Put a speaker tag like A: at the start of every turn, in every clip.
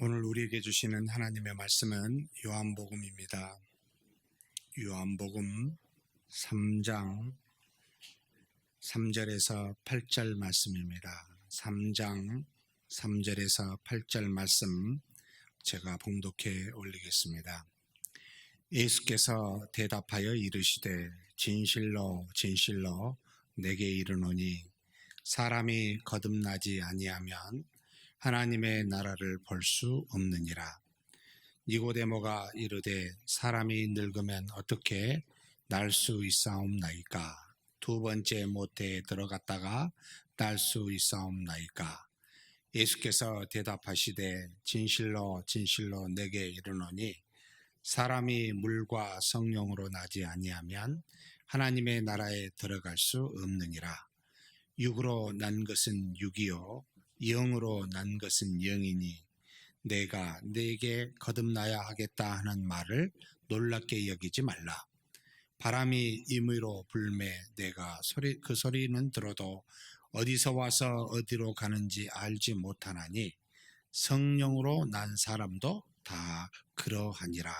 A: 오늘 우리에게 주시는 하나님의 말씀은 요한복음입니다. 요한복음 3장 3절에서 8절 말씀입니다. 3장 3절에서 8절 말씀 제가 봉독해 올리겠습니다. 예수께서 대답하여 이르시되 진실로 진실로 내게 이르노니 사람이 거듭나지 아니하면 하나님의 나라를 볼 수 없느니라. 니고데모가 이르되 사람이 늙으면 어떻게 날 수 있사옵나이까? 두 번째 모태에 들어갔다가 날 수 있사옵나이까? 예수께서 대답하시되 진실로 진실로 내게 이르노니 사람이 물과 성령으로 나지 아니하면 하나님의 나라에 들어갈 수 없느니라. 육으로 난 것은 육이요 영으로 난 것은 영이니 내가 네게 거듭나야 하겠다 하는 말을 놀랍게 여기지 말라. 바람이 임의로 불매 내가 그 소리는 들어도 어디서 와서 어디로 가는지 알지 못하나니 성령으로 난 사람도 다 그러하니라.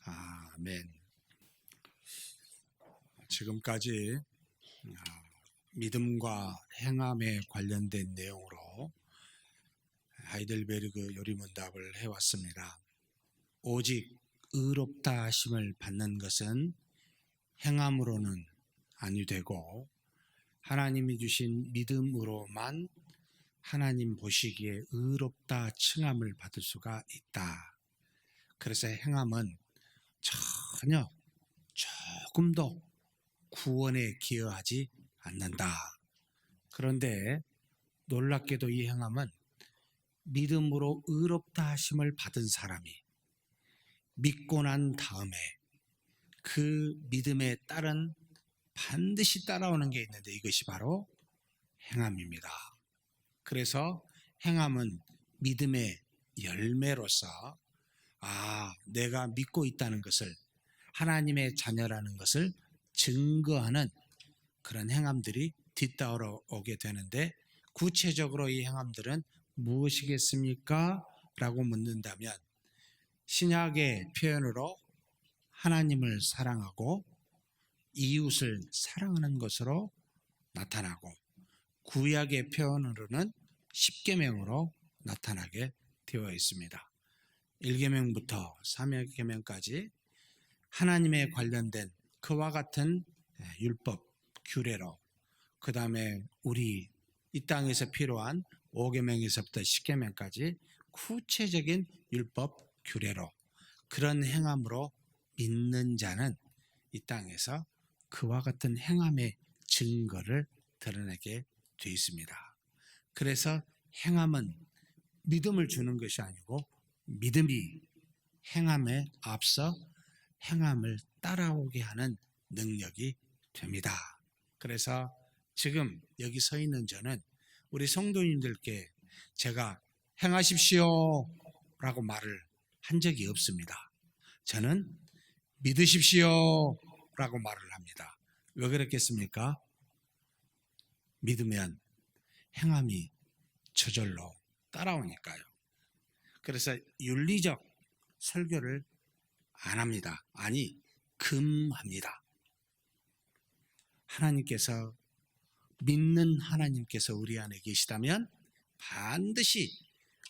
A: 아멘. 지금까지 믿음과 행함에 관련된 내용으로 하이델베르그 요리문답을 해왔습니다. 오직 의롭다 하심을 받는 것은 행함으로는 아니 되고 하나님이 주신 믿음으로만 하나님 보시기에 의롭다 칭함을 받을 수가 있다. 그래서 행함은 전혀 조금도 구원에 기여하지 않는다. 그런데 놀랍게도 이 행함은 믿음으로 의롭다 하심을 받은 사람이 믿고 난 다음에 그 믿음에 따른 반드시 따라오는 게 있는데 이것이 바로 행함입니다. 그래서 행함은 믿음의 열매로서 내가 믿고 있다는 것을 하나님의 자녀라는 것을 증거하는 그런 행함들이 뒤따라 오게 되는데 구체적으로 이 행함들은 무엇이겠습니까? 라고 묻는다면 신약의 표현으로 하나님을 사랑하고 이웃을 사랑하는 것으로 나타나고 구약의 표현으로는 십계명으로 나타나게 되어 있습니다. 1계명부터 3계명까지 하나님에 관련된 그와 같은 율법, 규례로 그 다음에 우리 이 땅에서 필요한 5계명에서부터 10계명까지 구체적인 율법, 규례로 그런 행함으로 믿는 자는 이 땅에서 그와 같은 행함의 증거를 드러내게 되어 있습니다. 그래서 행함은 믿음을 주는 것이 아니고 믿음이 행함에 앞서 행함을 따라오게 하는 능력이 됩니다. 그래서 지금 여기 서 있는 저는 우리 성도님들께 제가 행하십시오 라고 말을 한 적이 없습니다. 저는 믿으십시오 라고 말을 합니다. 왜 그랬겠습니까? 믿으면 행함이 저절로 따라오니까요. 그래서 윤리적 설교를 안 합니다. 아니, 금합니다. 하나님께서 믿는 하나님께서 우리 안에 계시다면 반드시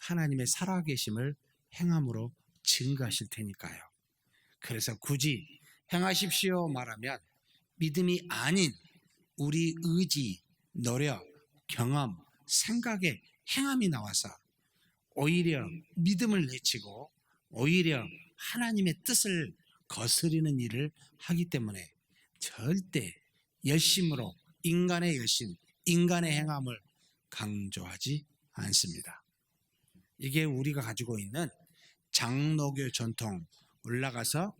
A: 하나님의 살아계심을 행함으로 증거하실 테니까요. 그래서 굳이 행하십시오 말하면 믿음이 아닌 우리 의지, 노력, 경험, 생각에 행함이 나와서 오히려 믿음을 해치고 오히려 하나님의 뜻을 거스리는 일을 하기 때문에 절대 열심으로 인간의 열심, 인간의 행함을 강조하지 않습니다. 이게 우리가 가지고 있는 장로교 전통 올라가서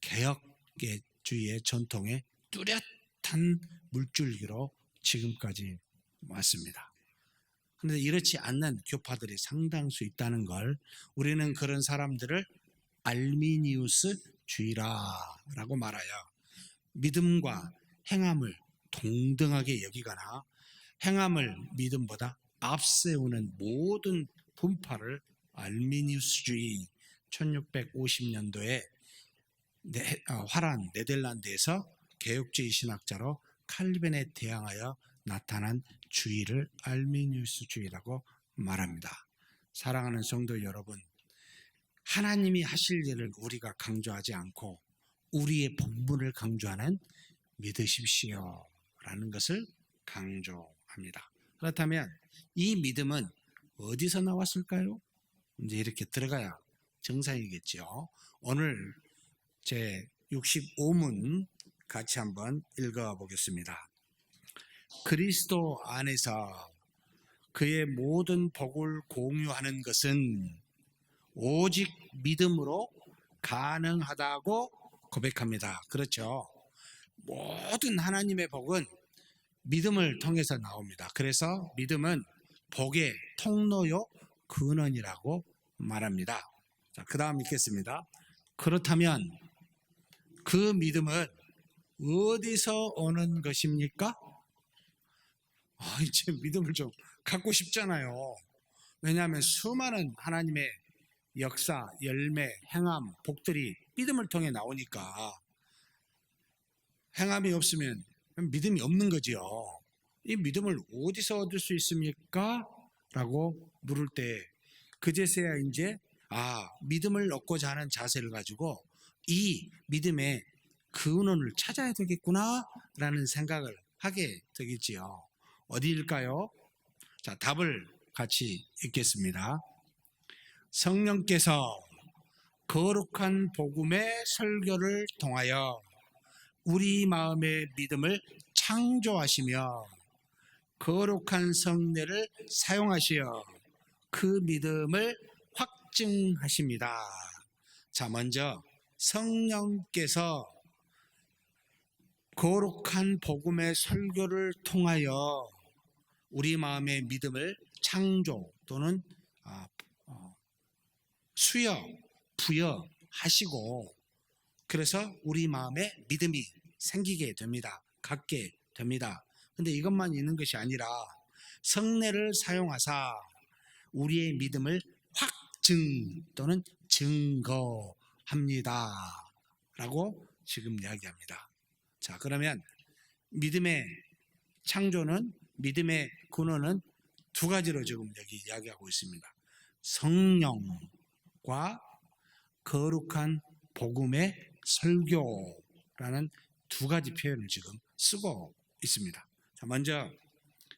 A: 개혁주의의 전통의 뚜렷한 물줄기로 지금까지 왔습니다. 그런데 이렇지 않는 교파들이 상당수 있다는 걸 우리는 그런 사람들을 알미니우스 주의라라고 말하여 믿음과 행함을 동등하게 여기거나 행함을 믿음보다 앞세우는 모든 분파를 알미니우스주의 1650년도에 화란 네덜란드에서 개혁주의 신학자로 칼빈에 대항하여 나타난 주의를 알미니우스주의라고 말합니다. 사랑하는 성도 여러분, 하나님이 하실 일을 우리가 강조하지 않고 우리의 본분을 강조하는 믿으십시오 라는 것을 강조합니다. 그렇다면 이 믿음은 어디서 나왔을까요? 이제 이렇게 들어가야 정상이겠죠. 오늘 제 65문 같이 한번 읽어보겠습니다. 그리스도 안에서 그의 모든 복을 공유하는 것은 오직 믿음으로 가능하다고 고백합니다. 그렇죠. 모든 하나님의 복은 믿음을 통해서 나옵니다. 그래서 믿음은 복의 통로요 근원이라고 말합니다. 자, 그 다음 읽겠습니다. 그렇다면 그 믿음은 어디서 오는 것입니까? 이제 믿음을 좀 갖고 싶잖아요. 왜냐하면 수많은 하나님의 역사, 열매, 행함, 복들이 믿음을 통해 나오니까 행함이 없으면 믿음이 없는 거지요. 이 믿음을 어디서 얻을 수 있습니까? 라고 물을 때 그제서야 이제 믿음을 얻고자 하는 자세를 가지고 이 믿음의 근원을 찾아야 되겠구나 라는 생각을 하게 되겠지요. 어디일까요? 자, 답을 같이 읽겠습니다. 성령께서 거룩한 복음의 설교를 통하여 우리 마음의 믿음을 창조하시며 거룩한 성례를 사용하시어 그 믿음을 확증하십니다. 자, 먼저 성령께서 거룩한 복음의 설교를 통하여 우리 마음의 믿음을 창조 또는 수여, 부여하시고 그래서 우리 마음에 믿음이 생기게 됩니다. 갖게 됩니다. 근데 이것만 있는 것이 아니라 성례를 사용하사 우리의 믿음을 확증 또는 증거합니다. 라고 지금 이야기합니다. 자, 그러면 믿음의 창조는, 믿음의 근원은 두 가지로 지금 여기 이야기하고 있습니다. 성령과 거룩한 복음의 설교라는 두 가지 표현을 지금 쓰고 있습니다. 자, 먼저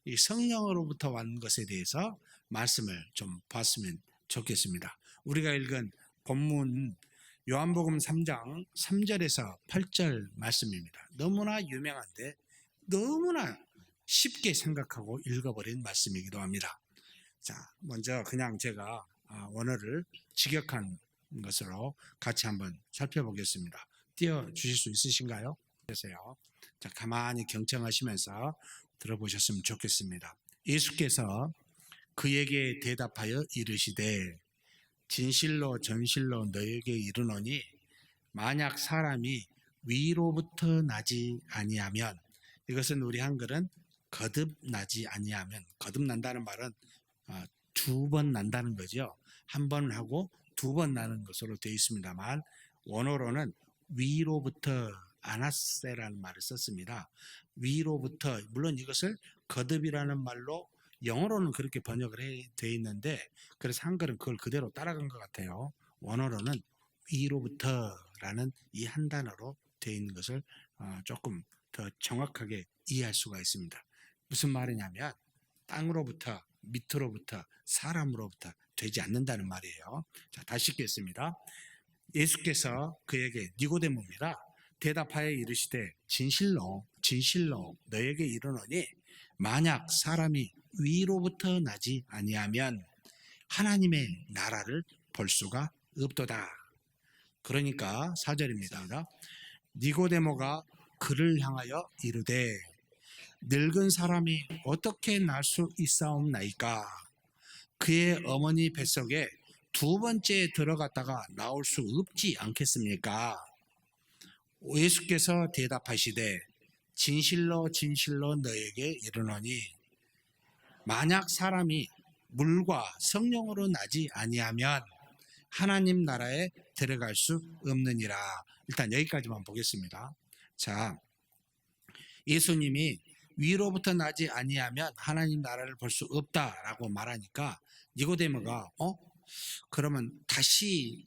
A: 이 성령으로부터 온 것에 대해서 말씀을 좀 봤으면 좋겠습니다. 우리가 읽은 본문 요한복음 3장 3절에서 8절 말씀입니다. 너무나 유명한데 너무나 쉽게 생각하고 읽어버린 말씀이기도 합니다. 자, 먼저 그냥 제가 원어를 직역한 것으로 같이 한번 살펴보겠습니다. 띄워주실 수 있으신가요? 그래서요. 자, 가만히 경청하시면서 들어보셨으면 좋겠습니다. 예수께서 그에게 대답하여 이르시되 진실로 전실로 너에게 이르노니 만약 사람이 위로부터 나지 아니하면, 이것은 우리 한글은 거듭나지 아니하면, 거듭난다는 말은 두 번 난다는 거죠. 한 번 하고 두 번 나는 것으로 되어 있습니다만 원어로는 위로부터 아나세라는 말을 썼습니다. 위로부터, 물론 이것을 거듭이라는 말로 영어로는 그렇게 번역을 되어 있는데 그래서 한글은 그걸 그대로 따라간 것 같아요. 원어로는 위로부터라는 이 한 단어로 되어 있는 것을 조금 더 정확하게 이해할 수가 있습니다. 무슨 말이냐면 땅으로부터, 밑으로부터, 사람으로부터 되지 않는다는 말이에요. 자, 다시 읽겠습니다. 예수께서 그에게 니고데모입니다. 대답하여 이르시되 진실로 진실로 너에게 이르노니 만약 사람이 위로부터 나지 아니하면 하나님의 나라를 볼 수가 없도다. 그러니까 4절입니다. 니고데모가 그를 향하여 이르되 늙은 사람이 어떻게 날 수 있사옵나이까? 그의 어머니 뱃속에 두 번째 들어갔다가 나올 수 없지 않겠습니까? 예수께서 대답하시되 진실로 진실로 너에게 이르노니 만약 사람이 물과 성령으로 나지 아니하면 하나님 나라에 들어갈 수 없느니라. 일단 여기까지만 보겠습니다. 자, 예수님이 위로부터 나지 아니하면 하나님 나라를 볼 수 없다라고 말하니까 니고데모가 그러면 다시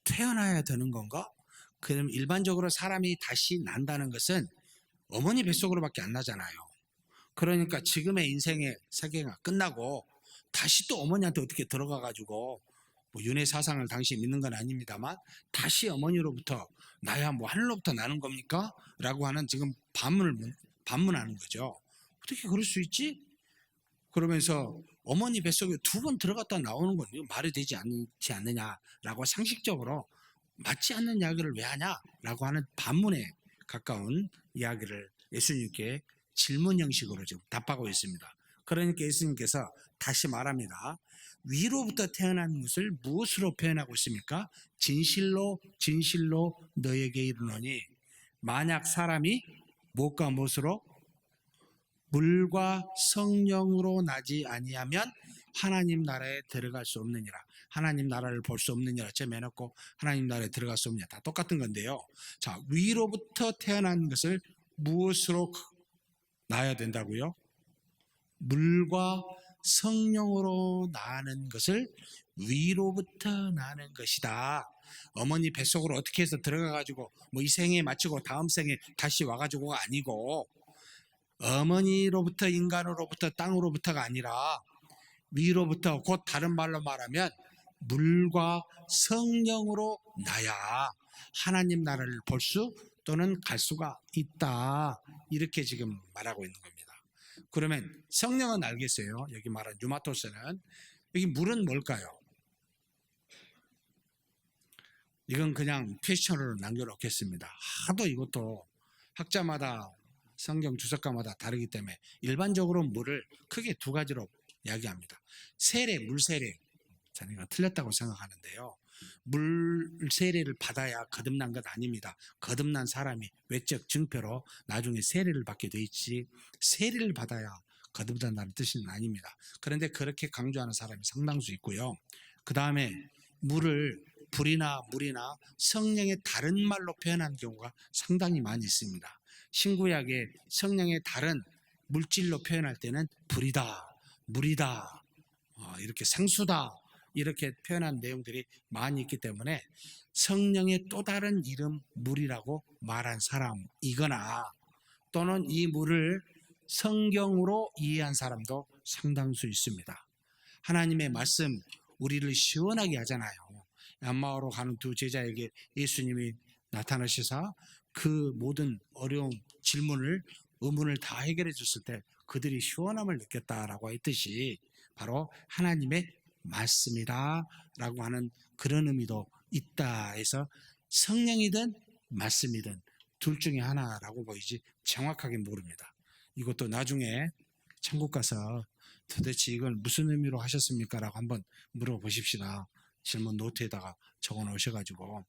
A: 태어나야 되는 건가? 그럼 일반적으로 사람이 다시 난다는 것은 어머니 뱃속으로밖에 안 나잖아요. 그러니까 지금의 인생의 세계가 끝나고 다시 또 어머니한테 어떻게 들어가 가지고 뭐 윤회 사상을 당시 믿는 건 아닙니다만 다시 어머니로부터 나야 뭐 하늘로부터 나는 겁니까? 라고 하는 지금 반문하는 거죠. 어떻게 그럴 수 있지? 그러면서 어머니 뱃속에 2번 들어갔다 나오는 건 말이 되지 않지 않느냐라고 상식적으로 맞지 않는 이야기를 왜 하냐라고 하는 반문에 가까운 이야기를 예수님께 질문 형식으로 지금 답하고 있습니다. 그러니까 예수님께서 다시 말합니다. 위로부터 태어난 것을 무엇으로 표현하고 있습니까? 진실로 진실로 너에게 이르노니 만약 사람이 무엇과 무엇으로? 물과 성령으로 나지 아니하면 하나님 나라에 들어갈 수 없느니라. 하나님 나라를 볼 수 없느니라. 제매놓고 하나님 나라에 들어갈 수 없느냐. 다 똑같은 건데요. 자, 위로부터 태어난 것을 무엇으로 낳아야 된다고요? 물과 성령으로 나는 것을 위로부터 나는 것이다. 어머니 뱃속으로 어떻게 해서 들어가가지고 뭐 이 생에 마치고 다음 생에 다시 와가지고가 아니고 어머니로부터 인간으로부터 땅으로부터가 아니라 위로부터, 곧 다른 말로 말하면 물과 성령으로 나야 하나님 나라를 볼 수 또는 갈 수가 있다. 이렇게 지금 말하고 있는 겁니다. 그러면 성령은 알겠어요. 여기 말한 뉴마토스는. 여기 물은 뭘까요? 이건 그냥 퀘스천으로 남겨놓겠습니다. 하도 이것도 학자마다 성경 주석가마다 다르기 때문에 일반적으로 물을 크게 2가지로 이야기합니다. 세례, 물세례. 자네가 틀렸다고 생각하는데요. 물세례를 받아야 거듭난 것 아닙니다. 거듭난 사람이 외적 증표로 나중에 세례를 받게 돼 있지 세례를 받아야 거듭난다는 뜻은 아닙니다. 그런데 그렇게 강조하는 사람이 상당수 있고요. 그 다음에 물을 불이나 물이나 성령의 다른 말로 표현하는 경우가 상당히 많이 있습니다. 신구약에 성령의 다른 물질로 표현할 때는 불이다, 물이다, 이렇게 생수다 이렇게 표현한 내용들이 많이 있기 때문에 성령의 또 다른 이름 물이라고 말한 사람이거나 또는 이 물을 성경으로 이해한 사람도 상당수 있습니다. 하나님의 말씀 우리를 시원하게 하잖아요. 엠마오로 가는 2 제자에게 예수님이 나타나셔서 그 모든 어려운 질문을 의문을 다 해결해 줬을 때 그들이 시원함을 느꼈다라고 했듯이 바로 하나님의 말씀이다 라고 하는 그런 의미도 있다 해서 성령이든 말씀이든 둘 중에 하나라고 보이지 정확하게 모릅니다. 이것도 나중에 천국 가서 도대체 이걸 무슨 의미로 하셨습니까? 라고 한번 물어보십시다. 질문 노트에다가 적어 놓으셔가지고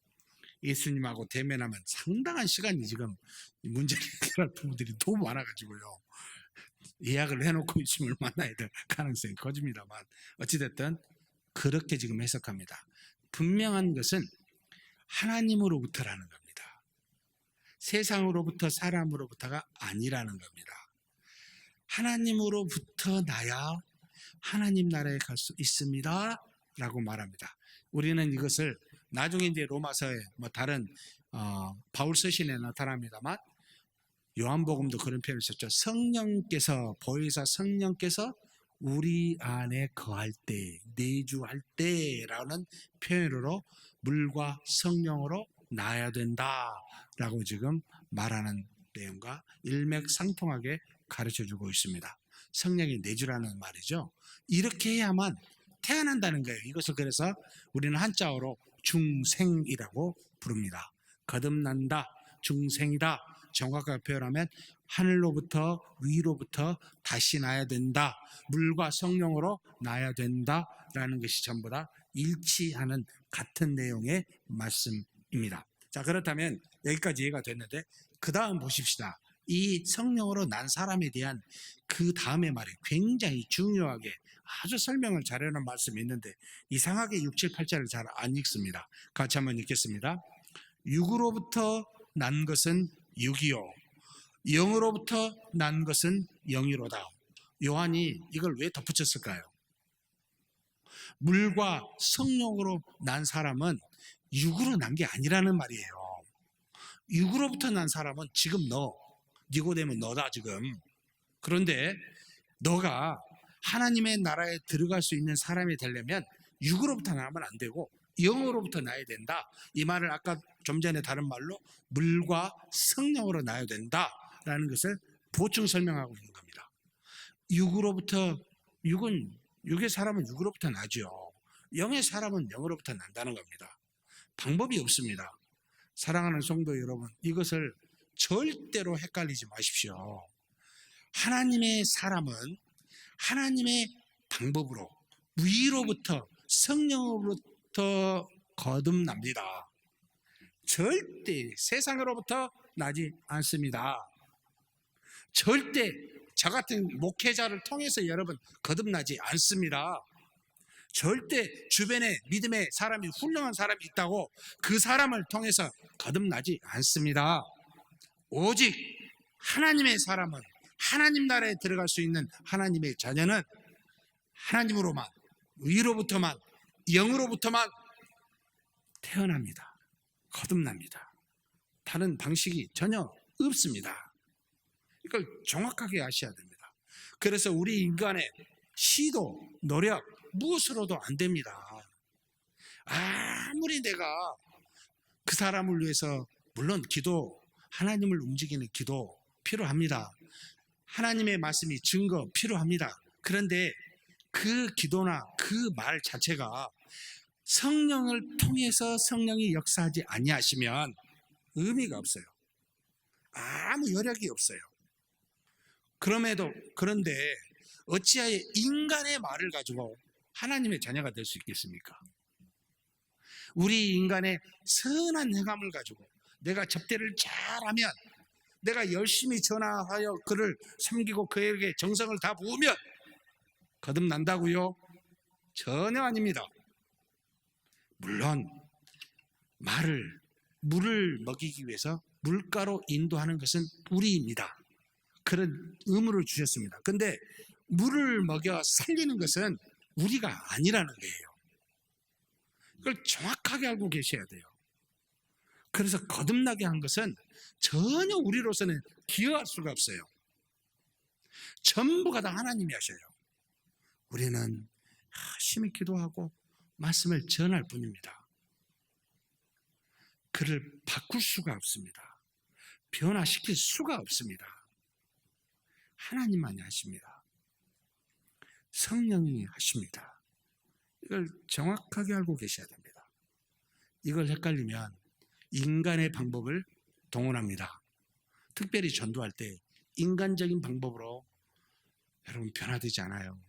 A: 예수님하고 대면하면 상당한 시간이 지금 문제를 해결할 부분들이 너무 많아가지고요. 예약을 해놓고 있으면 만나야 될 가능성이 커집니다만 어찌됐든 그렇게 지금 해석합니다. 분명한 것은 하나님으로부터라는 겁니다. 세상으로부터 사람으로부터가 아니라는 겁니다. 하나님으로부터 나야 하나님 나라에 갈 수 있습니다 라고 말합니다. 우리는 이것을 나중에 이제 로마서에 뭐 다른 바울 서신에 나타납니다만 요한복음도 그런 표현을 썼죠. 성령께서 보혜사 성령께서 우리 안에 거할 때, 내주할 때라는 표현으로 물과 성령으로 나야 된다라고 지금 말하는 내용과 일맥상통하게 가르쳐주고 있습니다. 성령이 내주라는 말이죠. 이렇게 해야만 태어난다는 거예요. 이것을 그래서 우리는 한자어로 중생이라고 부릅니다. 거듭난다, 중생이다. 정확하게 표현하면 하늘로부터 위로부터 다시 나야 된다. 물과 성령으로 나야 된다라는 것이 전부 다 일치하는 같은 내용의 말씀입니다. 자, 그렇다면 여기까지 이해가 됐는데 그 다음 보십시다. 이 성령으로 난 사람에 대한 그 다음의 말이 굉장히 중요하게 아주 설명을 잘해놓은 말씀이 있는데 이상하게 6, 7, 8절을 잘 안 읽습니다. 같이 한번 읽겠습니다. 육으로부터 난 것은 육이요 영으로부터 난 것은 영이로다. 요한이 이걸 왜 덧붙였을까요? 물과 성령으로 난 사람은 육으로 난 게 아니라는 말이에요. 육으로부터 난 사람은 지금 니고데모 너다 지금. 그런데 너가 하나님의 나라에 들어갈 수 있는 사람이 되려면 육으로부터 나면 안 되고 영으로부터 나야 된다. 이 말을 아까 좀 전에 다른 말로 물과 성령으로 나야 된다라는 것을 보충 설명하고 있는 겁니다. 육의 사람은 육으로부터 나죠. 영의 사람은 영으로부터 난다는 겁니다. 방법이 없습니다. 사랑하는 성도 여러분, 이것을 절대로 헷갈리지 마십시오. 하나님의 사람은 하나님의 방법으로 위로부터 성령으로부터 거듭납니다. 절대 세상으로부터 나지 않습니다. 절대 저 같은 목회자를 통해서 여러분 거듭나지 않습니다. 절대 주변에 믿음의 사람이 훌륭한 사람이 있다고 그 사람을 통해서 거듭나지 않습니다. 오직 하나님의 사람은 하나님 나라에 들어갈 수 있는 하나님의 자녀는 하나님으로만 위로부터만 영으로부터만 태어납니다. 거듭납니다. 다른 방식이 전혀 없습니다. 이걸 정확하게 아셔야 됩니다. 그래서 우리 인간의 시도, 노력 무엇으로도 안 됩니다. 아무리 내가 그 사람을 위해서 물론 기도, 하나님을 움직이는 기도 필요합니다. 하나님의 말씀이 증거 필요합니다. 그런데 그 기도나 그 말 자체가 성령을 통해서 성령이 역사하지 아니하시면 의미가 없어요. 아무 여력이 없어요. 그런데 어찌하여 인간의 말을 가지고 하나님의 자녀가 될 수 있겠습니까? 우리 인간의 선한 행함을 가지고 내가 접대를 잘하면, 내가 열심히 전화하여 그를 섬기고 그에게 정성을 다 부으면 거듭난다고요? 전혀 아닙니다. 물론 물을 먹이기 위해서 물가로 인도하는 것은 우리입니다. 그런 의무를 주셨습니다. 근데 물을 먹여 살리는 것은 우리가 아니라는 거예요. 그걸 정확하게 알고 계셔야 돼요. 그래서 거듭나게 한 것은 전혀 우리로서는 기여할 수가 없어요. 전부가 다 하나님이 하셔요. 우리는 열심히 기도하고 말씀을 전할 뿐입니다. 그를 바꿀 수가 없습니다. 변화시킬 수가 없습니다. 하나님만이 하십니다. 성령이 하십니다. 이걸 정확하게 알고 계셔야 됩니다. 이걸 헷갈리면 인간의 방법을 동원합니다. 특별히 전도할 때 인간적인 방법으로 여러분 변화되지 않아요.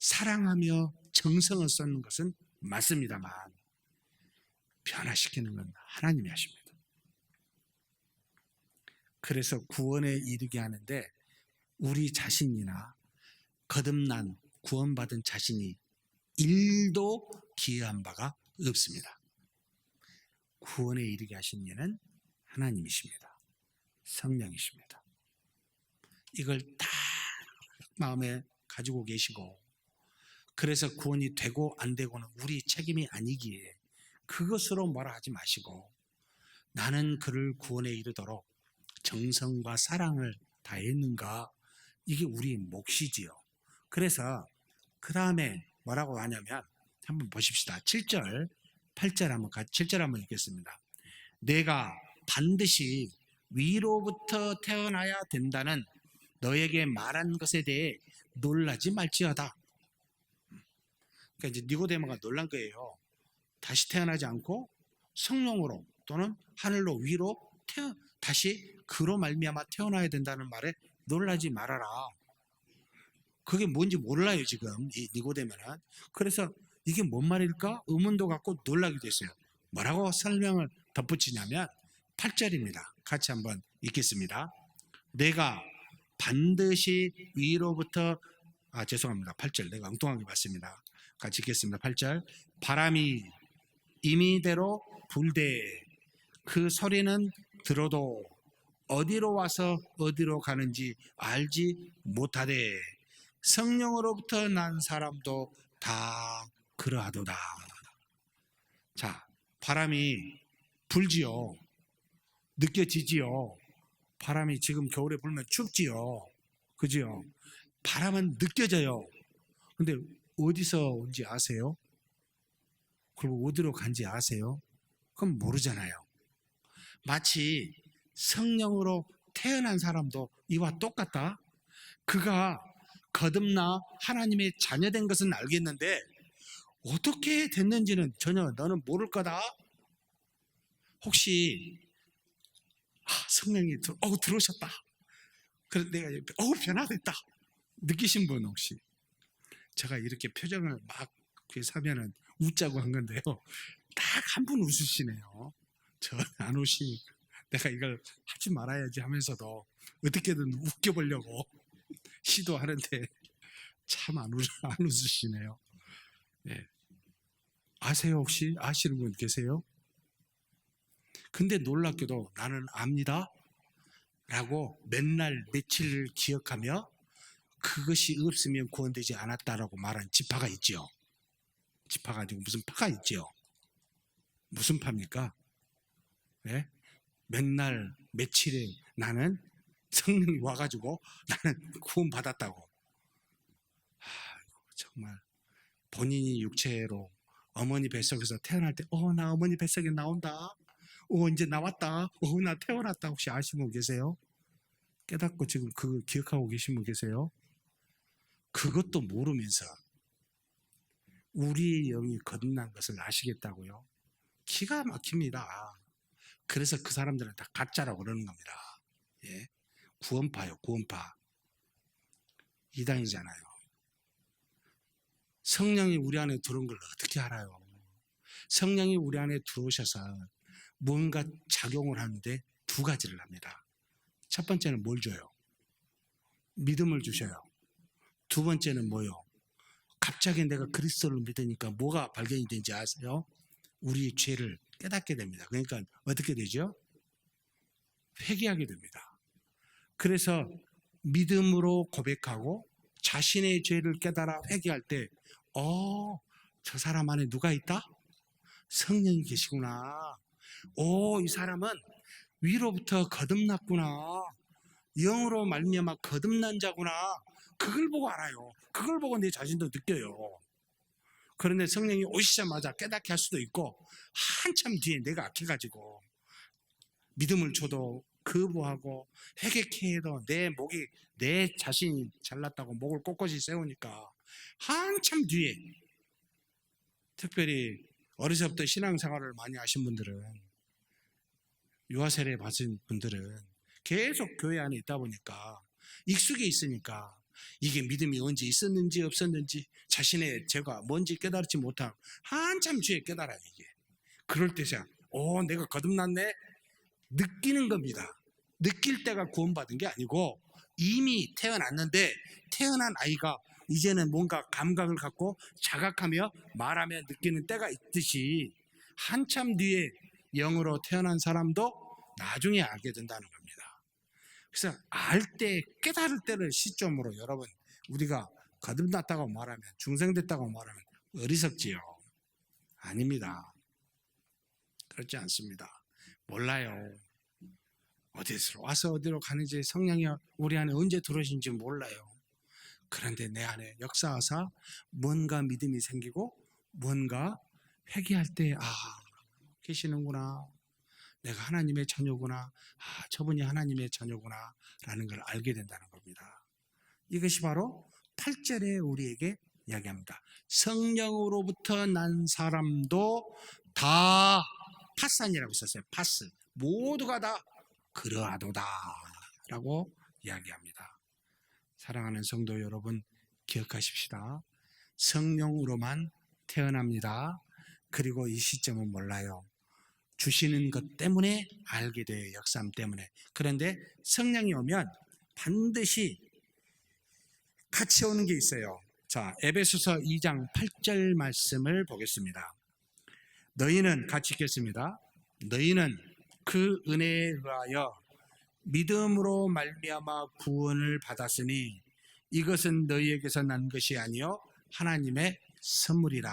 A: 사랑하며 정성을 쏟는 것은 맞습니다만 변화시키는 건 하나님이 하십니다. 그래서 구원에 이르게 하는데 우리 자신이나 거듭난 구원받은 자신이 일도 기여한 바가 없습니다. 구원에 이르게 하신 이는 하나님이십니다. 성령이십니다. 이걸 딱 마음에 가지고 계시고, 그래서 구원이 되고 안 되고는 우리 책임이 아니기에 그것으로 뭐라 하지 마시고, 나는 그를 구원에 이르도록 정성과 사랑을 다했는가, 이게 우리 몫이지요. 그래서 그 다음에 뭐라고 하냐면 한번 보십시다. 7절 8절 한번 7절 한번 읽겠습니다. 내가 반드시 위로부터 태어나야 된다는 너에게 말한 것에 대해 놀라지 말지어다. 그러니까 이제 니고데모가 놀란 거예요. 다시 태어나지 않고 성령으로 또는 하늘로 위로 다시 그로 말미암아 태어나야 된다는 말에 놀라지 말아라. 그게 뭔지 몰라요 지금 이 니고데모는. 그래서 이게 뭔 말일까 의문도 갖고 놀라기도 했어요. 뭐라고 설명을 덧붙이냐면 8절입니다. 같이 한번 읽겠습니다. 내가 반드시 위로부터 죄송합니다. 8절 내가 엉뚱하게 봤습니다. 같이 읽겠습니다. 8절 바람이 임의대로 불되 그 소리는 들어도 어디로 와서 어디로 가는지 알지 못하되 성령으로부터 난 사람도 다 그러하도다. 자, 바람이 불지요. 느껴지지요. 바람이 지금 겨울에 불면 춥지요. 그지요? 바람은 느껴져요. 근데 어디서 온지 아세요? 그리고 어디로 간지 아세요? 그럼 모르잖아요. 마치 성령으로 태어난 사람도 이와 똑같다. 그가 거듭나 하나님의 자녀된 것은 알겠는데 어떻게 됐는지는 전혀 너는 모를 거다. 혹시 성령이 들어오셨다. 그래서 내가 변화됐다. 느끼신 분 혹시? 제가 이렇게 표정을 막 하면은 웃자고 한 건데요. 딱 한 분 웃으시네요. 저 안 웃으니 내가 이걸 하지 말아야지 하면서도 어떻게든 웃겨보려고 시도하는데 참 안 웃으시네요. 네. 아세요 혹시? 아시는 분 계세요? 근데 놀랍게도 나는 압니다 라고 맨날 며칠을 기억하며 그것이 없으면 구원되지 않았다라고 말한 지파가 있지요. 지파가 아니고 무슨 파가 있지요. 무슨 파입니까? 네? 맨날 며칠에 나는 성령이 와가지고 나는 구원받았다고. 정말 본인이 육체로 어머니 뱃속에서 태어날 때 나 어머니 뱃속에 나온다. 이제 나왔다. 나 태어났다. 혹시 아시는 분 계세요? 깨닫고 지금 그거 기억하고 계신 분 계세요? 그것도 모르면서 우리의 영이 거듭난 것을 아시겠다고요? 기가 막힙니다. 그래서 그 사람들은 다 가짜라고 그러는 겁니다. 예? 구원파요, 구원파. 이단이잖아요. 성령이 우리 안에 들어온 걸 어떻게 알아요? 성령이 우리 안에 들어오셔서 뭔가 작용을 하는데 두 가지를 합니다. 첫 번째는 뭘 줘요? 믿음을 주셔요. 두 번째는 뭐요? 갑자기 내가 그리스도를 믿으니까 뭐가 발견이 되는지 아세요? 우리의 죄를 깨닫게 됩니다. 그러니까 어떻게 되죠? 회개하게 됩니다. 그래서 믿음으로 고백하고 자신의 죄를 깨달아 회개할 때 저 사람 안에 누가 있다? 성령이 계시구나. 이 사람은 위로부터 거듭났구나. 영으로 말미암아 거듭난 자구나. 그걸 보고 알아요. 그걸 보고 내 자신도 느껴요. 그런데 성령이 오시자마자 깨닫게 할 수도 있고 한참 뒤에 내가 악해가지고 믿음을 줘도 거부하고 회개케 해도 내 자신이 잘났다고 목을 꼿꼿이 세우니까 한참 뒤에, 특별히 어려서부터 신앙생활을 많이 하신 분들은, 유아세례 받은 분들은 계속 교회 안에 있다 보니까 익숙해 있으니까 이게 믿음이 언제 있었는지 없었는지 자신의 죄가 뭔지 깨달지 못하고 한참 뒤에 깨달아요. 이게 그럴 때야 내가 거듭났네 느끼는 겁니다. 느낄 때가 구원받은 게 아니고 이미 태어났는데 태어난 아이가 이제는 뭔가 감각을 갖고 자각하며 말하며 느끼는 때가 있듯이 한참 뒤에 영으로 태어난 사람도 나중에 알게 된다는 겁니다. 그래서 알 때, 깨달을 때를 시점으로 여러분 우리가 거듭났다고 말하면, 중생됐다고 말하면 어리석지요. 아닙니다. 그렇지 않습니다. 몰라요. 어디서 와서 어디로 가는지, 성령이 우리 안에 언제 들어오신지 몰라요. 그런데 내 안에 역사하사 뭔가 믿음이 생기고 뭔가 회개할 때 계시는구나. 내가 하나님의 자녀구나. 저분이 하나님의 자녀구나 라는 걸 알게 된다는 겁니다. 이것이 바로 8절에 우리에게 이야기합니다. 성령으로부터 난 사람도 다 파산이라고 썼어요. 파스. 모두가 다 그러하도다 라고 이야기합니다. 사랑하는 성도 여러분, 기억하십시다. 성령으로만 태어납니다. 그리고 이 시점은 몰라요. 주시는 것 때문에 알게 돼요. 역사함 때문에. 그런데 성령이 오면 반드시 같이 오는 게 있어요. 자, 에베소서 2장 8절 말씀을 보겠습니다. 너희는, 같이 읽겠습니다. 너희는 그 은혜에 의하여 믿음으로 말미암아 구원을 받았으니 이것은 너희에게서 난 것이 아니요 하나님의 선물이라.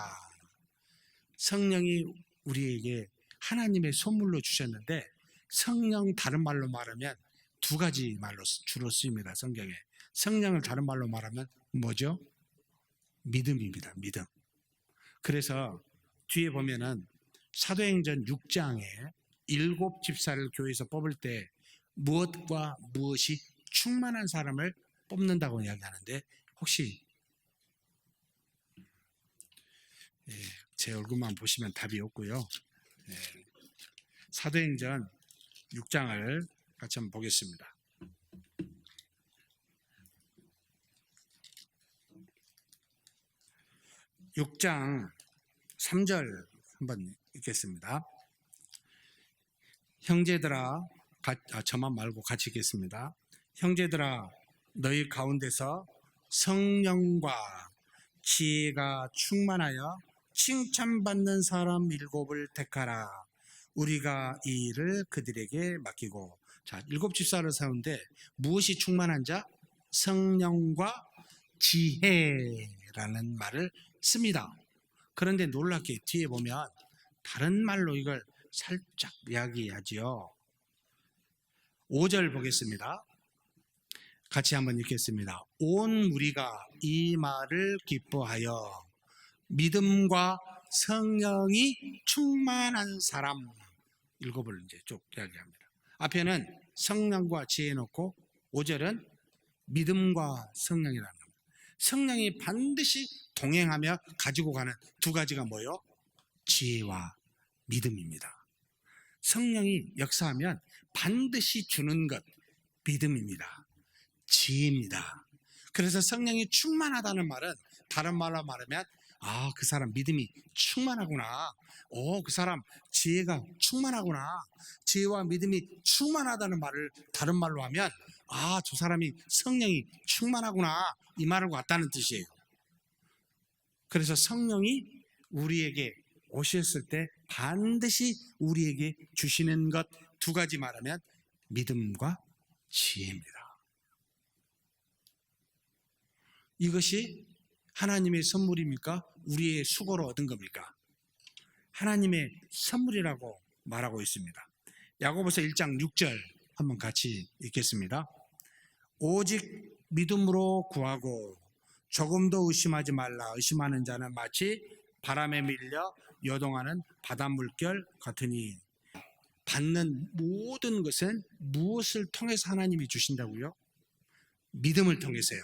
A: 성령이 우리에게 하나님의 선물로 주셨는데, 성령 다른 말로 말하면 두 가지 말로 주로 쓰입니다. 성경에. 성령을 다른 말로 말하면 뭐죠? 믿음입니다. 믿음. 그래서 뒤에 보면은 사도행전 6장에 7 집사를 교회에서 뽑을 때 무엇과 무엇이 충만한 사람을 뽑는다고 이야기하는데, 혹시 제 얼굴만 보시면 답이 없고요. 사도행전 6장을 같이 한번 보겠습니다. 6장 3절 한번 읽겠습니다. 형제들아, 저만 말고 같이 읽겠습니다. 형제들아, 너희 가운데서 성령과 지혜가 충만하여 칭찬받는 사람 7을 택하라. 우리가 이 일을 그들에게 맡기고. 자, 7 집사를 세우는데 무엇이 충만한 자? 성령과 지혜라는 말을 씁니다. 그런데 놀랍게 뒤에 보면 다른 말로 이걸 살짝 이야기하지요. 5절 보겠습니다. 같이 한번 읽겠습니다. 온 무리가 이 말을 기뻐하여 믿음과 성령이 충만한 사람 7을 이제 쭉 이야기합니다. 앞에는 성령과 지혜 놓고 5절은 믿음과 성령이라는 겁니다. 성령이 반드시 동행하며 가지고 가는 두 가지가 뭐예요? 지혜와 믿음입니다. 성령이 역사하면 반드시 주는 것, 믿음입니다. 지혜입니다. 그래서 성령이 충만하다는 말은 다른 말로 말하면 그 사람 믿음이 충만하구나. 그 사람 지혜가 충만하구나. 지혜와 믿음이 충만하다는 말을 다른 말로 하면 저 사람이 성령이 충만하구나. 이 말을 같다는 뜻이에요. 그래서 성령이 우리에게 오셨을 때 반드시 우리에게 주시는 것 두 가지 말하면 믿음과 지혜입니다. 이것이 하나님의 선물입니까? 우리의 수고로 얻은 겁니까? 하나님의 선물이라고 말하고 있습니다. 야고보서 1장 6절 한번 같이 읽겠습니다. 오직 믿음으로 구하고 조금도 의심하지 말라. 의심하는 자는 마치 바람에 밀려 요동하는 바닷물결 같으니. 받는 모든 것은 무엇을 통해서 하나님이 주신다고요? 믿음을 통해서요.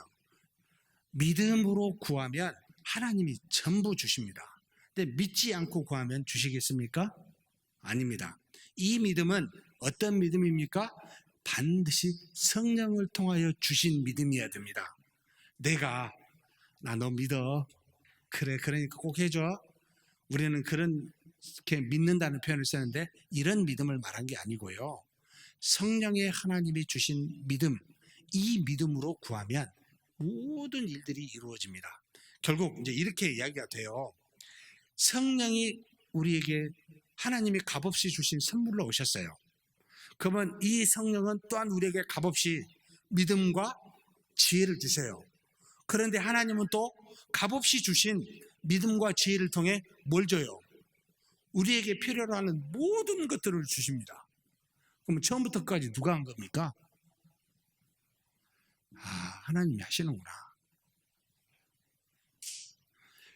A: 믿음으로 구하면 하나님이 전부 주십니다. 근데 믿지 않고 구하면 주시겠습니까? 아닙니다. 이 믿음은 어떤 믿음입니까? 반드시 성령을 통하여 주신 믿음이어야 됩니다. 나 너 믿어. 그래, 그러니까 꼭 해줘. 우리는 그렇게 믿는다는 표현을 쓰는데 이런 믿음을 말한 게 아니고요. 성령의 하나님이 주신 믿음, 이 믿음으로 구하면 모든 일들이 이루어집니다. 결국 이제 이렇게 이야기가 돼요. 성령이 우리에게 하나님이 값없이 주신 선물로 오셨어요. 그러면 이 성령은 또한 우리에게 값없이 믿음과 지혜를 주셔요. 그런데 하나님은 또 값없이 주신 믿음과 지혜를 통해 뭘 줘요? 우리에게 필요로 하는 모든 것들을 주십니다. 그럼 처음부터 끝까지 누가 한 겁니까? 하나님이 하시는구나.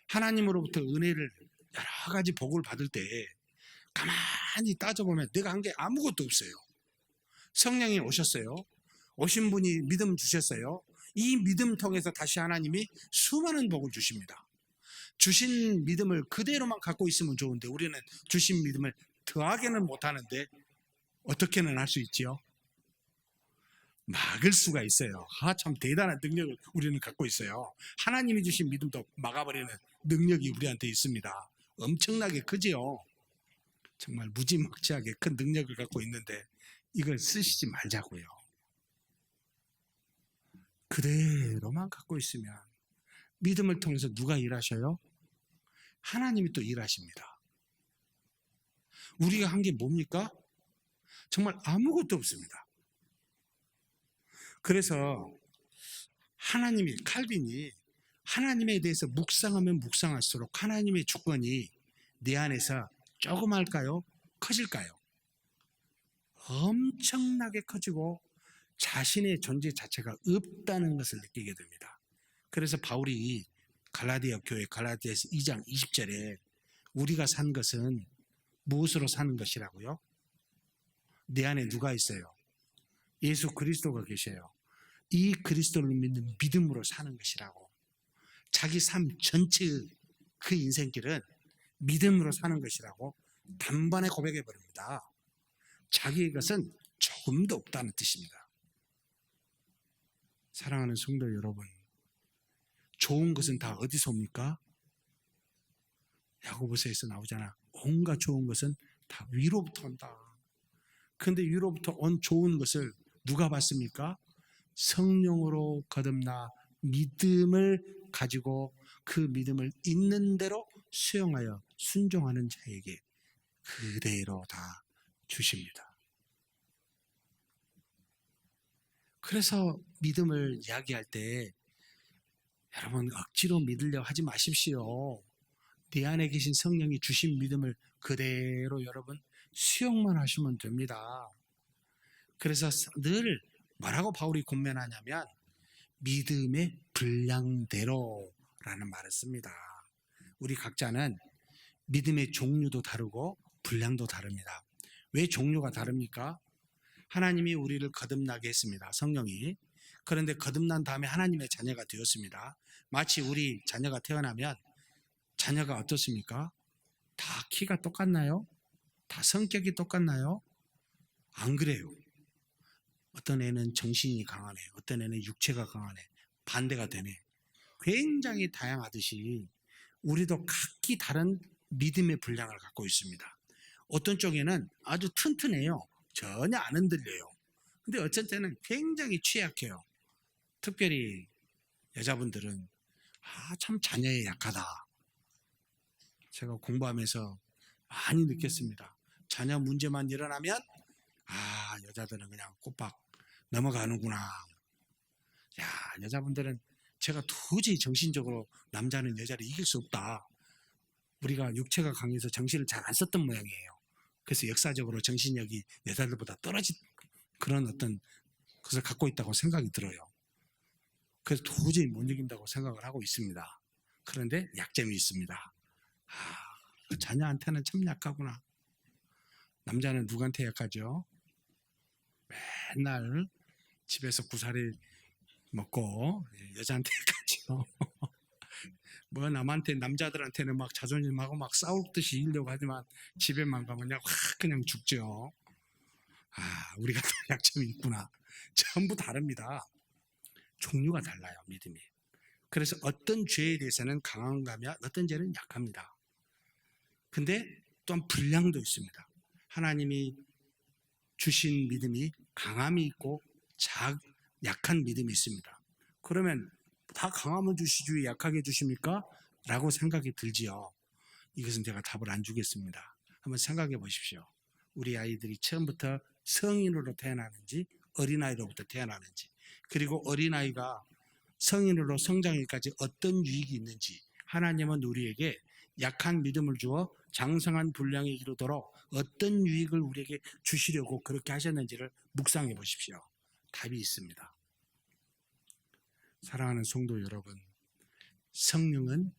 A: 하나님으로부터 은혜를 여러 가지 복을 받을 때 가만히 따져보면 내가 한 게 아무것도 없어요. 성령이 오셨어요. 오신 분이 믿음 주셨어요. 이 믿음 통해서 다시 하나님이 수많은 복을 주십니다. 주신 믿음을 그대로만 갖고 있으면 좋은데 우리는 주신 믿음을 더하게는 못하는데 어떻게는 할 수 있지요? 막을 수가 있어요. 참 대단한 능력을 우리는 갖고 있어요. 하나님이 주신 믿음도 막아버리는 능력이 우리한테 있습니다. 엄청나게 크지요. 정말 무지막지하게 큰 능력을 갖고 있는데 이걸 쓰시지 말자고요. 그대로만 갖고 있으면 믿음을 통해서 누가 일하셔요? 하나님이 또 일하십니다. 우리가 한 게 뭡니까? 정말 아무것도 없습니다. 그래서 칼빈이 하나님에 대해서 묵상하면 묵상할수록 하나님의 주권이 내 안에서 조그말까요? 커질까요? 엄청나게 커지고 자신의 존재 자체가 없다는 것을 느끼게 됩니다. 그래서 바울이 갈라디아 교회 갈라디아서 2장 20절에 우리가 산 것은 무엇으로 사는 것이라고요? 내 안에 누가 있어요? 예수 그리스도가 계셔요. 이 그리스도를 믿는 믿음으로 사는 것이라고. 자기 삶 전체 그 인생길은 믿음으로 사는 것이라고 단번에 고백해 버립니다. 자기의 것은 조금도 없다는 뜻입니다. 사랑하는 성도 여러분, 좋은 것은 다 어디서 옵니까? 야고보서에서 나오잖아. 온갖 좋은 것은 다 위로부터 온다. 그런데 위로부터 온 좋은 것을 누가 받습니까? 성령으로 거듭나 믿음을 가지고 그 믿음을 있는 대로 수용하여 순종하는 자에게 그대로 다 주십니다. 그래서 믿음을 이야기할 때 여러분 억지로 믿으려 하지 마십시오. 내 안에 계신 성령이 주신 믿음을 그대로 여러분 수용만 하시면 됩니다. 그래서 늘 뭐라고 바울이 권면하냐면 믿음의 분량대로라는 말을 씁니다. 우리 각자는 믿음의 종류도 다르고 분량도 다릅니다. 왜 종류가 다릅니까? 하나님이 우리를 거듭나게 했습니다. 성령이. 그런데 거듭난 다음에 하나님의 자녀가 되었습니다. 마치 우리 자녀가 태어나면 자녀가 어떻습니까? 다 키가 똑같나요? 다 성격이 똑같나요? 안 그래요. 어떤 애는 정신이 강하네. 어떤 애는 육체가 강하네. 반대가 되네. 굉장히 다양하듯이 우리도 각기 다른 믿음의 분량을 갖고 있습니다. 어떤 쪽에는 아주 튼튼해요. 전혀 안 흔들려요. 근데 어떤 때는 굉장히 취약해요. 특별히 여자분들은 참 자녀에 약하다. 제가 공부하면서 많이 느꼈습니다. 자녀 문제만 일어나면 여자들은 그냥 꼬박 넘어가는구나. 여자분들은 제가 도저히 정신적으로 남자는 여자를 이길 수 없다. 우리가 육체가 강해서 정신을 잘 안 썼던 모양이에요. 그래서 역사적으로 정신력이 여자들보다 떨어진 그런 어떤 것을 갖고 있다고 생각이 들어요. 그래서 도저히 못 이긴다고 생각을 하고 있습니다. 그런데 약점이 있습니다. 자녀한테는 참 약하구나. 남자는 누구한테 약하죠? 맨날 집에서 구사리 먹고 여자한테 약하죠. 뭐 남자들한테는 막 자존심하고 막 싸우듯이 이기려고 하지만 집에만 가면 그냥 죽죠. 우리가 또 약점이 있구나. 전부 다릅니다. 종류가 달라요, 믿음이. 그래서 어떤 죄에 대해서는 강한가면 어떤 죄는 약합니다. 근데 또한 분량도 있습니다. 하나님이 주신 믿음이 강함이 있고 약한 믿음이 있습니다. 그러면 다 강함을 주시지 왜 약하게 주십니까? 라고 생각이 들지요. 이것은 제가 답을 안 주겠습니다. 한번 생각해 보십시오. 우리 아이들이 처음부터 성인으로 태어나는지 어린아이로부터 태어나는지, 그리고 어린아이가 성인으로 성장하기까지 어떤 유익이 있는지, 하나님은 우리에게 약한 믿음을 주어 장성한 분량에 이르도록 어떤 유익을 우리에게 주시려고 그렇게 하셨는지를 묵상해 보십시오. 답이 있습니다. 사랑하는 성도 여러분, 성령은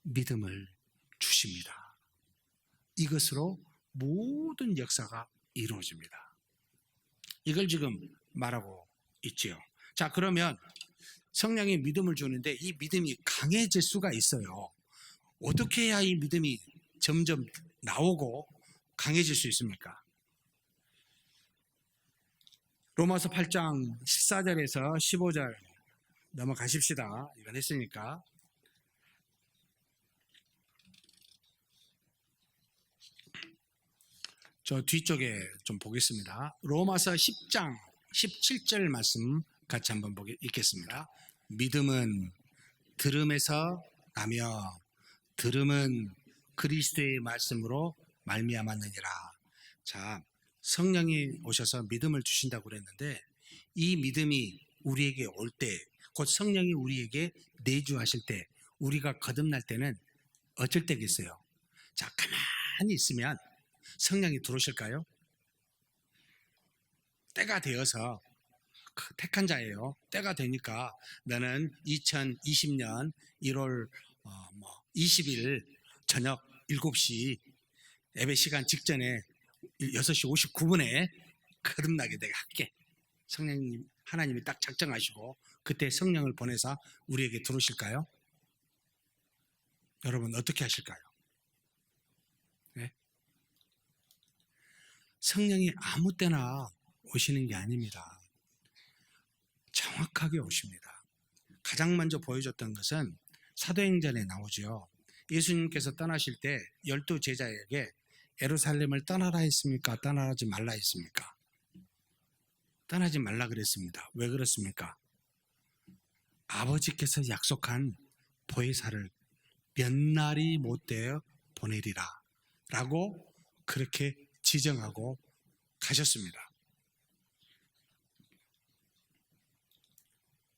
A: 믿음을 주십니다. 이것으로 모든 역사가 이루어집니다. 이걸 지금 말하고 있지요. 자, 그러면 성령이 믿음을 주는데 이 믿음이 강해질 수가 있어요. 어떻게 해야 이 믿음이 점점 나오고 강해질 수 있습니까? 로마서 8장 14절에서 15절 넘어가십시다. 이건 했으니까. 저 뒤쪽에 좀 보겠습니다. 로마서 10장 17절 말씀 같이 한번 읽겠습니다. 믿음은 들음에서 나며 들음은 그리스도의 말씀으로 말미암았느니라. 자, 성령이 오셔서 믿음을 주신다고 그랬는데 이 믿음이 우리에게 올 때, 곧 성령이 우리에게 내주하실 때, 우리가 거듭날 때는 어쩔 때겠어요? 자, 가만히 있으면 성령이 들어오실까요? 때가 되어서 택한 자예요. 때가 되니까 너는 2020년 1월 20일 저녁 7시 예배 시간 직전에 6시 59분에 거듭나게 내가 할게. 성령님, 하나님이 딱 작정하시고 그때 성령을 보내서 우리에게 들어오실까요? 여러분 어떻게 하실까요? 네? 성령이 아무 때나 오시는 게 아닙니다. 정확하게 오십니다. 가장 먼저 보여줬던 것은 사도행전에 나오죠. 예수님께서 떠나실 때 12 제자에게 예루살렘을 떠나라 했습니까? 떠나지 말라 했습니까? 떠나지 말라 그랬습니다. 왜 그렇습니까? 아버지께서 약속한 보혜사를 몇 날이 못되어 보내리라 라고 그렇게 지정하고 가셨습니다.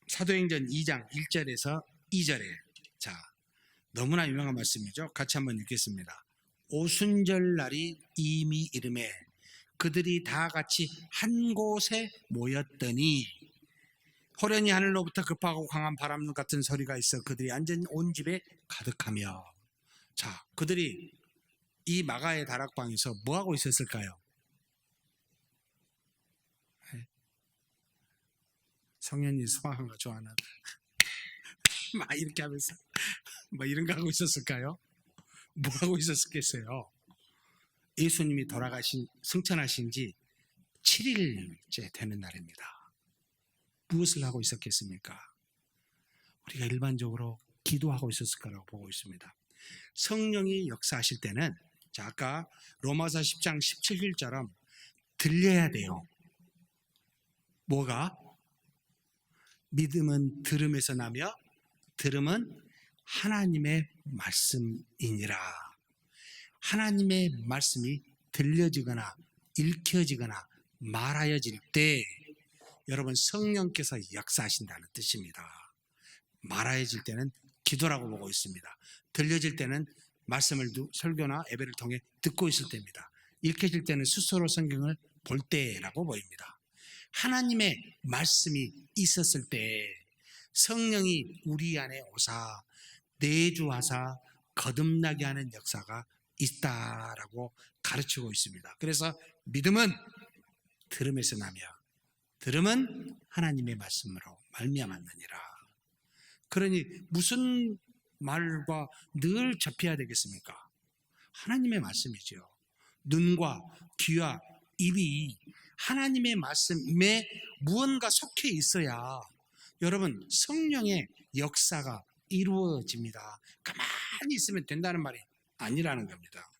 A: 사도행전 2장 1절에서 2절에 자, 너무나 유명한 말씀이죠. 같이 한번 읽겠습니다. 오순절 날이 이미 이르매 그들이 다 같이 한 곳에 모였더니 호련히 하늘로부터 급하고 강한 바람 같은 소리가 있어 그들이 앉은 온 집에 가득하며 자, 그들이 이 마가의 다락방에서 뭐하고 있었을까요? 성현이 수학한 거 좋아하는 막 이렇게 하면서 뭐 이런 거 하고 있었을까요? 뭐 하고 있었겠어요? 예수님이 돌아가신 승천하신 지 7일째 되는 날입니다. 무엇을 하고 있었겠습니까? 우리가 일반적으로 기도하고 있었을 거라고 보고 있습니다. 성령이 역사하실 때는 자, 아까 로마서 10장 17절처럼 들려야 돼요. 뭐가? 믿음은 들음에서 나며 들음은 하나님의 말씀이니라. 하나님의 말씀이 들려지거나 읽혀지거나 말하여질 때 여러분 성령께서 역사하신다는 뜻입니다. 말하여질 때는 기도라고 보고 있습니다. 들려질 때는 말씀을 설교나 예배를 통해 듣고 있을 때입니다. 읽혀질 때는 스스로 성경을 볼 때라고 보입니다. 하나님의 말씀이 있었을 때 성령이 우리 안에 오사 내주하사 거듭나게 하는 역사가 있다라고 가르치고 있습니다. 그래서 믿음은 들음에서 나며 들음은 하나님의 말씀으로 말미암았느니라. 그러니 무슨 말과 늘 접해야 되겠습니까? 하나님의 말씀이죠. 눈과 귀와 입이 하나님의 말씀에 무언가 속해 있어야 여러분 성령의 역사가 이루어집니다. 가만히 있으면 된다는 말이 아니라는 겁니다.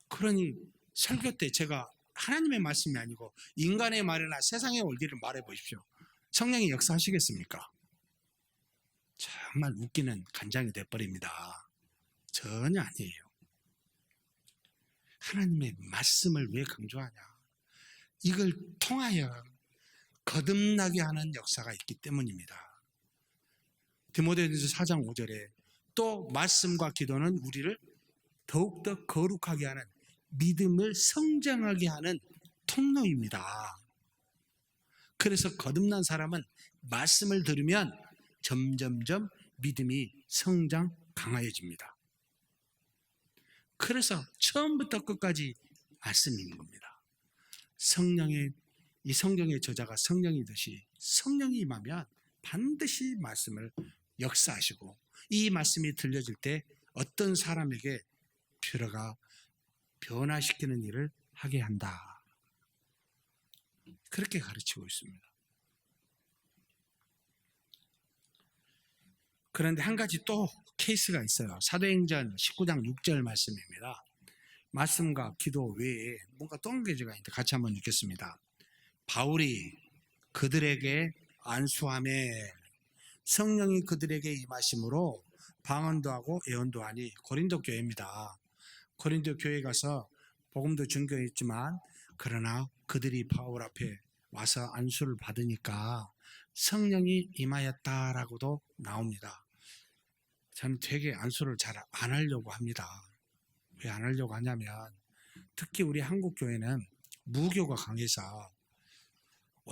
A: 그러니 설교 때 제가 하나님의 말씀이 아니고 인간의 말이나 세상의 원리를 말해 보십시오. 성령이 역사하시겠습니까? 정말 웃기는 간장이 돼버립니다. 전혀 아니에요. 하나님의 말씀을 왜 강조하냐? 이걸 통하여 거듭나게 하는 역사가 있기 때문입니다. 디모데전서 4장 5절에 또 말씀과 기도는 우리를 더욱더 거룩하게 하는 믿음을 성장하게 하는 통로입니다. 그래서 거듭난 사람은 말씀을 들으면 점점점 믿음이 성장 강화해집니다. 그래서 처음부터 끝까지 말씀인 겁니다. 이 성경의 저자가 성령이듯이 성령이 임하면 반드시 말씀을 역사하시고 이 말씀이 들려질 때 어떤 사람에게 들어가 변화시키는 일을 하게 한다. 그렇게 가르치고 있습니다. 그런데 한 가지 또 케이스가 있어요. 사도행전 19장 6절 말씀입니다. 말씀과 기도 외에 뭔가 또 한 가지가 있는데 같이 한번 읽겠습니다. 바울이 그들에게 안수하매 성령이 그들에게 임하심으로 방언도 하고 예언도 하니. 고린도 교회입니다. 고린도 교회 가서 복음도 증거했지만 그러나 그들이 바울 앞에 와서 안수를 받으니까 성령이 임하였다라고도 나옵니다. 저는 되게 안수를 잘 안 하려고 합니다. 왜 안 하려고 하냐면 특히 우리 한국 교회는 무교가 강해서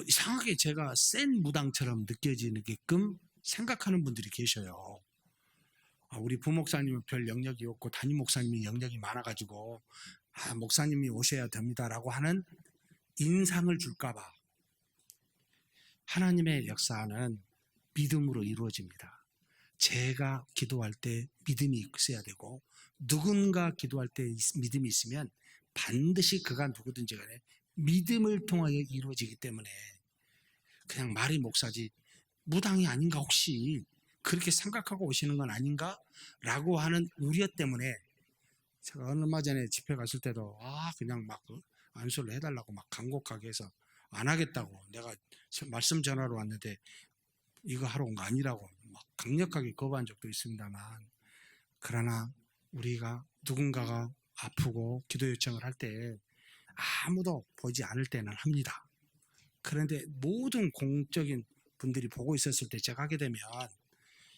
A: 이상하게 제가 센 무당처럼 느껴지게끔 생각하는 분들이 계셔요. 우리 부목사님은 별 영역이 없고 담임 목사님이 영역이 많아가지고 목사님이 오셔야 됩니다라고 하는 인상을 줄까봐. 하나님의 역사는 믿음으로 이루어집니다. 제가 기도할 때 믿음이 있어야 되고 누군가 기도할 때 믿음이 있으면 반드시 그가 누구든지 간에 믿음을 통하여 이루어지기 때문에 그냥 말이 목사지 무당이 아닌가 혹시 그렇게 생각하고 오시는 건 아닌가? 라고 하는 우려 때문에 제가 얼마 전에 집회 갔을 때도 그냥 막 안수를 해달라고 막 간곡하게 해서 안 하겠다고, 내가 말씀 전하러 왔는데 이거 하러 온 거 아니라고 막 강력하게 거부한 적도 있습니다만, 그러나 우리가 누군가가 아프고 기도 요청을 할 때 아무도 보지 않을 때는 합니다. 그런데 모든 공적인 분들이 보고 있었을 때 제가 하게 되면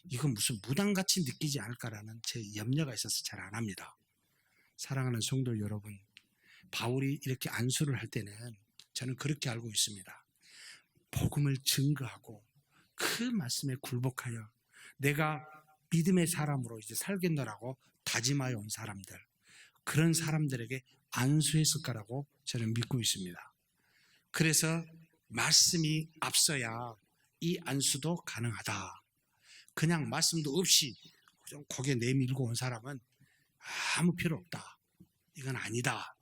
A: 이건 무슨 무당같이 느끼지 않을까라는 제 염려가 있어서 잘 안 합니다. 사랑하는 성도 여러분, 바울이 이렇게 안수를 할 때는 저는 그렇게 알고 있습니다. 복음을 증거하고 그 말씀에 굴복하여 내가 믿음의 사람으로 이제 살겠노라고 다짐하여 온 사람들, 그런 사람들에게 안수했을 거라고 저는 믿고 있습니다. 그래서 말씀이 앞서야 이 안수도 가능하다. 그냥 말씀도 없이 좀 고개 내밀고 온 사람은 아무 필요 없다. 이건 아니다.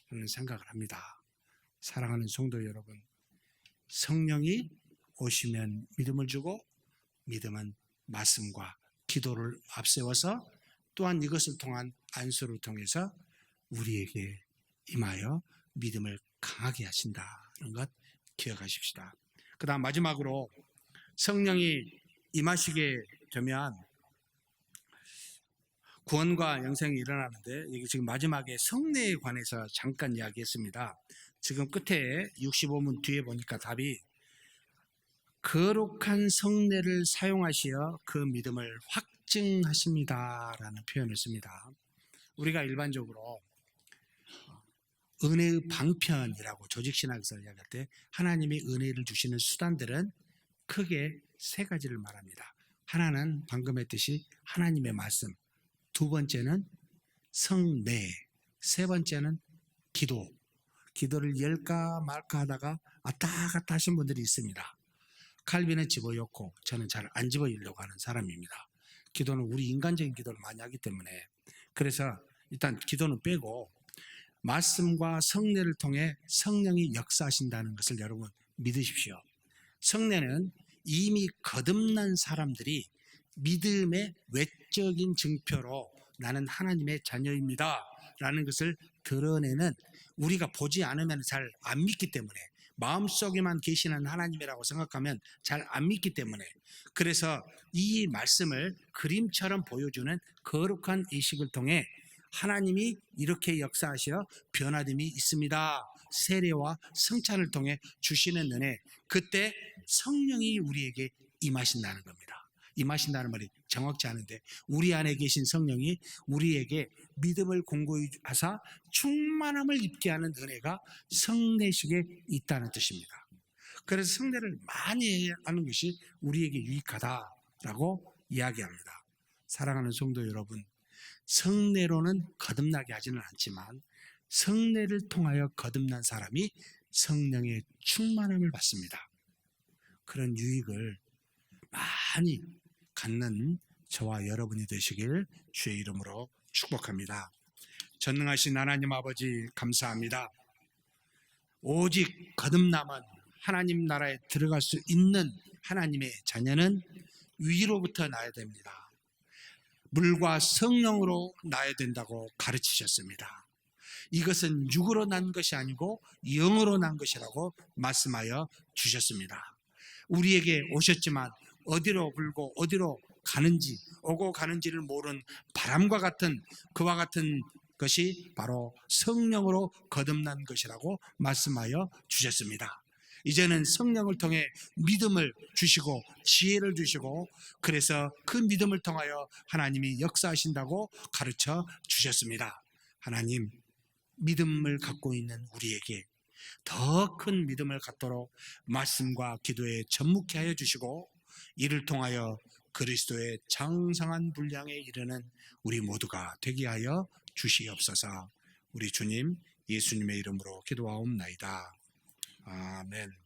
A: 저는 생각을 합니다. 사랑하는 성도 여러분, 성령이 오시면 믿음을 주고 믿음은 말씀과 기도를 앞세워서 또한 이것을 통한 안수를 통해서 우리에게 임하여 믿음을 강하게 하신다는 것 기억하십시다. 그 다음 마지막으로 성령이 임하시게 되면 구원과 영생이 일어나는데, 여기 지금 마지막에 성례에 관해서 잠깐 이야기했습니다. 지금 끝에 65문 뒤에 보니까 답이 거룩한 성례를 사용하시어 그 믿음을 확증하십니다 라는 표현을 씁니다. 우리가 일반적으로 은혜의 방편이라고 조직신학에서 이야기할 때 하나님이 은혜를 주시는 수단들은 크게 세 가지를 말합니다. 하나는 방금 했듯이 하나님의 말씀, 두 번째는 성례, 세 번째는 기도. 기도를 열까 말까 하다가 왔다 갔다 하신 분들이 있습니다. 칼빈은 집어넣고 저는 잘 안 집어넣으려고 하는 사람입니다. 기도는 우리 인간적인 기도를 많이 하기 때문에. 그래서 일단 기도는 빼고 말씀과 성례를 통해 성령이 역사하신다는 것을 여러분 믿으십시오. 성례는 이미 거듭난 사람들이 믿음의 외적인 증표로 나는 하나님의 자녀입니다 라는 것을 드러내는, 우리가 보지 않으면 잘 안 믿기 때문에, 마음속에만 계시는 하나님이라고 생각하면 잘 안 믿기 때문에, 그래서 이 말씀을 그림처럼 보여주는 거룩한 의식을 통해 하나님이 이렇게 역사하시어 변화됨이 있습니다. 세례와 성찬을 통해 주시는 은혜, 그때 성령이 우리에게 임하신다는 겁니다. 임하신다는 말이 정확치 않은데 우리 안에 계신 성령이 우리에게 믿음을 공고히 하사 충만함을 입게 하는 은혜가 성례식에 있다는 뜻입니다. 그래서 성례를 많이 하는 것이 우리에게 유익하다라고 이야기합니다. 사랑하는 성도 여러분, 성례로는 거듭나게 하지는 않지만 성례를 통하여 거듭난 사람이 성령의 충만함을 받습니다. 그런 유익을 많이 갖는 저와 여러분이 되시길 주의 이름으로 축복합니다. 전능하신 하나님 아버지 감사합니다. 오직 거듭남은 하나님 나라에 들어갈 수 있는 하나님의 자녀는 위로부터 나야 됩니다. 물과 성령으로 나야 된다고 가르치셨습니다. 이것은 육으로 난 것이 아니고 영으로 난 것이라고 말씀하여 주셨습니다. 우리에게 오셨지만 어디로 불고 어디로 가는지, 오고 가는지를 모르는 바람과 같은 그와 같은 것이 바로 성령으로 거듭난 것이라고 말씀하여 주셨습니다. 이제는 성령을 통해 믿음을 주시고 지혜를 주시고, 그래서 그 믿음을 통하여 하나님이 역사하신다고 가르쳐 주셨습니다. 하나님, 믿음을 갖고 있는 우리에게 더 큰 믿음을 갖도록 말씀과 기도에 접목케 하여 주시고, 이를 통하여 그리스도의 장성한 분량에 이르는 우리 모두가 되게 하여 주시옵소서. 우리 주님 예수님의 이름으로 기도하옵나이다. 아멘.